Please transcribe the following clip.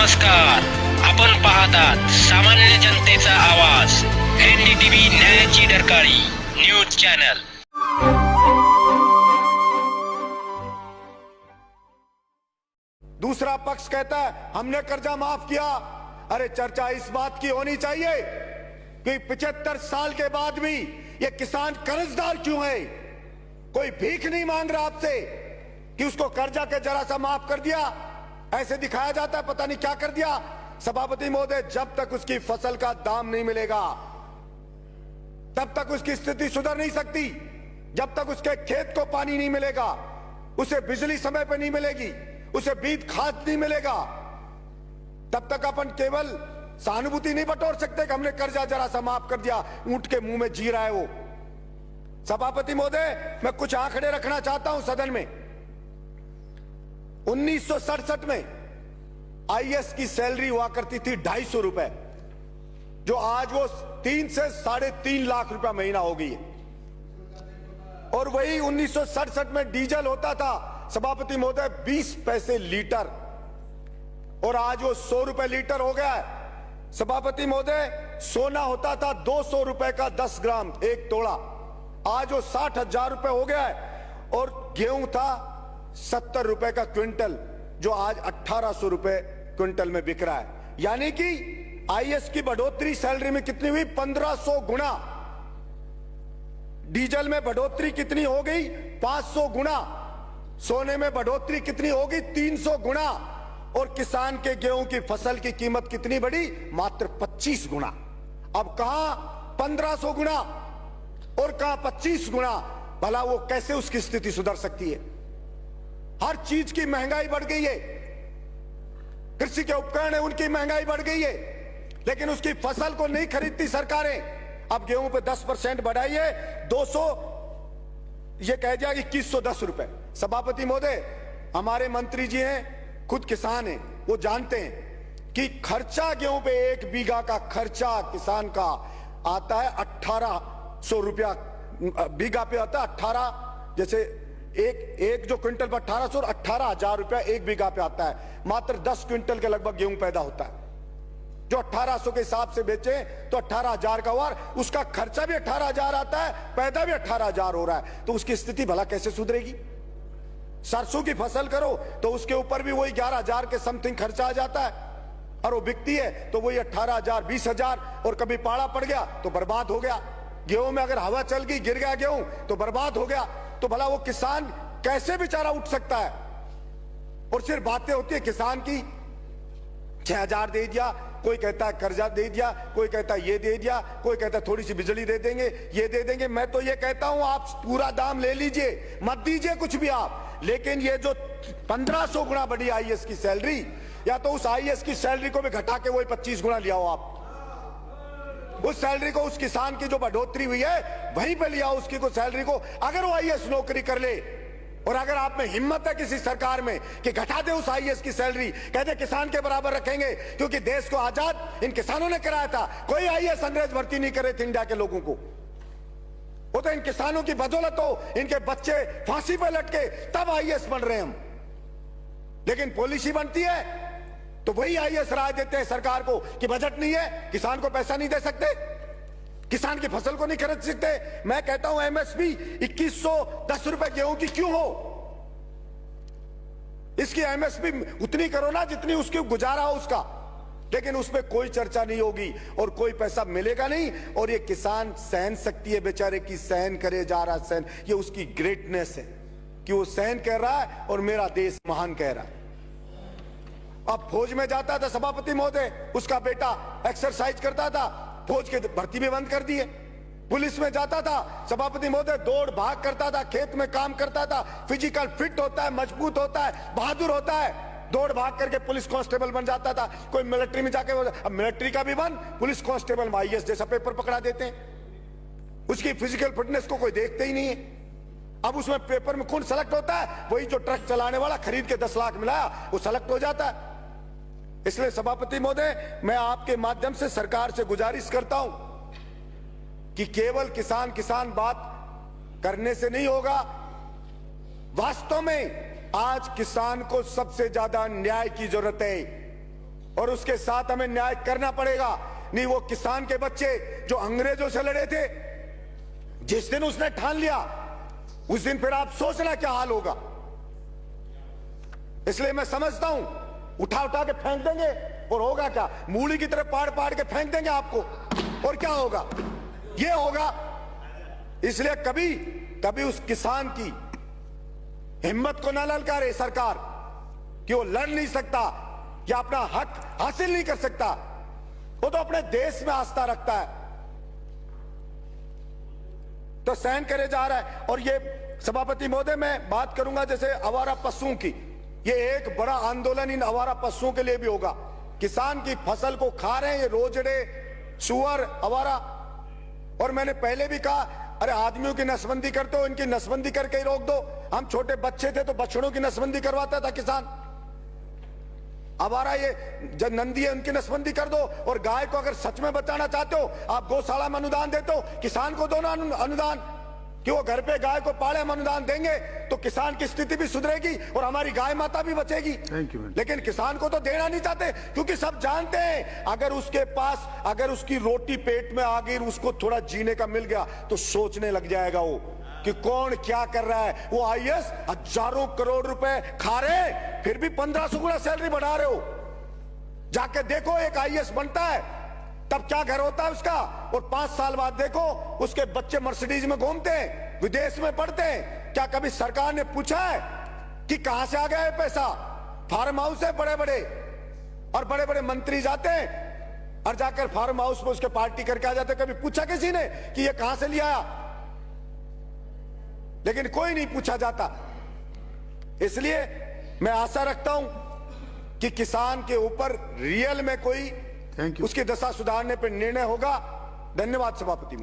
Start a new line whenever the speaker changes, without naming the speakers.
नमस्कार. आपण पाहतात सामान्य जनतेचा आवाज NDTV न्यायाची डरकाळी न्यूज चॅनल.
दूसरा पक्ष कहता है हमने कर्जा माफ किया. अरे चर्चा इस बात की होनी चाहिए कि 75 साल के बाद भी ये किसान कर्जदार क्यों है. कोई भीख नहीं मांग रहा आपसे कि उसको कर्जा के जरा सा माफ कर दिया. ऐसे दिखाया जाता है पता नहीं क्या कर दिया. सभापति महोदय, जब तक उसकी फसल का दाम नहीं मिलेगा तब तक उसकी स्थिति सुधर नहीं सकती. जब तक उसके खेत को पानी नहीं मिलेगा, उसे बिजली समय पर नहीं मिलेगी, उसे बीज खाद नहीं मिलेगा, तब तक अपन केवल सहानुभूति नहीं बटोर सकते कि हमने कर्जा जरा सा माफ कर दिया. ऊंट के मुंह में जी रहा है वो. सभापति महोदय, मैं कुछ आंकड़े रखना चाहता हूं सदन में. 1967 में आईएएस की सैलरी हुआ करती थी 250 रुपए, जो आज वो 3 से 3.5 लाख रुपया महीना हो गई है. और वही 1967 में डीजल होता था सभापति महोदय 20 पैसे लीटर, और आज वो 100 रुपए लीटर हो गया है. सभापति महोदय, सोना होता था 200 रुपए का 10 ग्राम 1 तोड़ा, आज वो 60,000 रुपए हो गया है. और गेहूं था 70 रुपए का क्विंटल, जो आज 1800 रुपए क्विंटल में बिक रहा है. यानी कि आईएएस की बढ़ोतरी सैलरी में कितनी हुई? 1500 गुना. डीजल में बढ़ोतरी कितनी हो गई? 500 गुना. सोने में बढ़ोतरी कितनी होगी? 300 गुना. और किसान के गेहूं की फसल की कीमत कितनी बढ़ी? मात्र 25 गुना. अब कहां 1500 गुना और कहां 25 गुना. भला वो कैसे उसकी स्थिति सुधर सकती है? हर चीज की महंगाई बढ़ गई है. कृषि के उपकरण है, उनकी महंगाई बढ़ गई है, लेकिन उसकी फसल को नहीं खरीदती सरकारें. अब गेहूं पे 10% बढ़ाई है, 200 ये कह दिया कि 2110 रुपए. सभापति महोदय, हमारे मंत्री जी हैं, खुद किसान हैं, वो जानते हैं कि खर्चा गेहूं पे 1 बीघा का खर्चा किसान का आता है 1800 रुपया बीघा पे आता है. 18 जैसे एक जो क्विंटल पर 1800 और 18,000 रुपया 1 बीघा पे आता है. मात्र 10 क्विंटल के लगभग गेहूं पैदा होता है. जो 1800 के हिसाब से बेचे तो 18,000 का हुआ, उसका खर्चा भी 18,000 आता है, पैदा भी 18,000 हो रहा है. तो उसकी स्थिति भला कैसे सुधरेगी? सरसों की फसल करो तो उसके ऊपर भी वही 11,000 के समथिंग खर्चा आ जाता है, और वो बिकती है तो वही 18,000 20,000, और कभी पाड़ा पड़ गया तो बर्बाद हो गया. गेहूं में अगर हवा चल गई, गिर गया गेहूं तो बर्बाद हो गया. तो भला वो किसान कैसे बेचारा उठ सकता है? और सिर्फ बातें होती है किसान की. 6,000 दे दिया, कोई कहता है कर्जा दे दिया, कोई कहता है ये दे दिया, कोई कहता है थोड़ी सी बिजली दे देंगे, ये दे देंगे. मैं तो ये कहता हूं आप पूरा दाम ले लीजिए, मत दीजिए कुछ भी आप, लेकिन ये जो 1500 गुना बढ़ी आईएएस की सैलरी, या तो उस आईएएस की सैलरी को भी घटा के वही 25 गुना लिया हो आप. उस सैलरी को, उस किसान की जो बढ़ोतरी हुई है वहीं पे लिया उसकी को सैलरी को. अगर वो आईएएस नौकरी कर ले, और अगर आप में हिम्मत है किसी सरकार में कि घटा दे उस आईएएस की सैलरी, कहते किसान के बराबर रखेंगे, क्योंकि देश को आजाद इन किसानों ने कराया था. कोई आईएएस अंग्रेज भर्ती नहीं करे थे इंडिया के लोगों को. वो तो इन किसानों की बदौलत हो, इनके बच्चे फांसी पे लटके तब आईएएस बन रहे हम. लेकिन पॉलिसी बनती है तो वही आईएएस राय देते हैं सरकार को कि बजट नहीं है, किसान को पैसा नहीं दे सकते, किसान की फसल को नहीं खरीद सकते. मैं कहता हूं एमएसपी 2110 रुपए गेहूं की क्यों हो? इसकी एमएसपी उतनी करो ना जितनी उसकी गुजारा हो उसका. लेकिन उसमें कोई चर्चा नहीं होगी और कोई पैसा मिलेगा नहीं. और ये किसान सहन शक्ति है बेचारे की, सहन करे जा रहा सहन. ये उसकी ग्रेटनेस है कि वो सहन कर रहा है और मेरा देश महान कह रहा है. अब फौज में जाता था सभापति महोदय, उसका बेटा एक्सरसाइज करता था, फौज की भर्ती भी बंद कर दी है. पुलिस में जाता था सभापति महोदय, दौड़ भाग करता था, खेत में काम करता था, फिजिकल फिट होता है, मजबूत होता है, बहादुर होता है, दौड़ भाग करके पुलिस कांस्टेबल बन जाता था. कोई मिलिट्री में जाके, अब मिलिट्री का भी बंद, पुलिस कांस्टेबल में आईएएस जैसा पेपर पकड़ा देते हैं. उसकी फिजिकल फिटनेस को कोई देखते ही नहीं है. अब उसमें पेपर में कौन सेलेक्ट होता है? वही जो ट्रक चलाने वाला खरीद के 10 लाख मिलाया वो सेलेक्ट हो जाता है. इसलिए सभापति महोदय, मैं आपके माध्यम से सरकार से गुजारिश करता हूं कि केवल किसान किसान बात करने से नहीं होगा. वास्तव में आज किसान को सबसे ज्यादा न्याय की जरूरत है, और उसके साथ हमें न्याय करना पड़ेगा। नहीं वो किसान के बच्चे जो अंग्रेजों से लड़े थे, जिस दिन उसने ठान लिया उस दिन फिर आप सोचना क्या हाल होगा। इसलिए मैं समझता हूं उठा उठा के फेंक देंगे और होगा क्या, मूली की तरह पाड़ पाड़ के फेंक देंगे आपको, और क्या होगा, ये होगा। इसलिए कभी कभी उस किसान की हिम्मत को ना ललकारे सरकार कि वो लड़ नहीं सकता या अपना हक हासिल नहीं कर सकता। वो तो अपने देश में आस्था रखता है तो सहन करे जा रहा है। और ये सभापति महोदय, मैं बात करूंगा जैसे आवारा पशुओं की, ये एक बड़ा आंदोलन इन आवारा पशुओं के लिए भी होगा। किसान की फसल को खा रहे हैं ये रोजड़े, सुअर, आवारा। और मैंने पहले भी कहा, अरे आदमियों की नसबंदी करते हो, इनकी नसबंदी करके ही रोक दो। हम छोटे बच्चे थे तो बछड़ों की नसबंदी करवाता था किसान। आवारा ये जब नंदी है उनकी नसबंदी कर दो। और गाय को अगर सच में बचाना चाहते हो, आप गौशाला में अनुदान देते हो, किसान को दो ना अनुदान कि वो घर पे गाय को पाले। हम अनुदान देंगे तो किसान की स्थिति भी सुधरेगी और हमारी गाय माता भी बचेगी। लेकिन किसान को तो देना नहीं चाहते, क्योंकि सब जानते हैं अगर उसके पास, अगर उसकी रोटी पेट में आ गई, उसको थोड़ा जीने का मिल गया तो सोचने लग जाएगा वो कि कौन क्या कर रहा है। वो आईएएस हजारों करोड़ रुपए खा रहे, फिर भी 1500 गुना सैलरी बढ़ा रहे हो। जाके देखो एक आईएएस बनता है तब क्या घर होता है उसका, और 5 साल बाद देखो उसके बच्चे मर्सिडीज में घूमते हैं, विदेश में पढ़ते हैं। क्या कभी सरकार ने पूछा है कि कहां से आ गया है पैसा? फार्म हाउस है बड़े बड़े, और बड़े बड़े मंत्री जाते हैं और जाकर फार्म हाउस में उसके पार्टी करके आ जाते। कभी पूछा किसी ने कि ये कहां से लिया आया? लेकिन कोई नहीं पूछा जाता। इसलिए मैं आशा रखता हूं कि किसान के ऊपर रियल में कोई उसकी दशा सुधारने पर निर्णय होगा। धन्यवाद सभापति।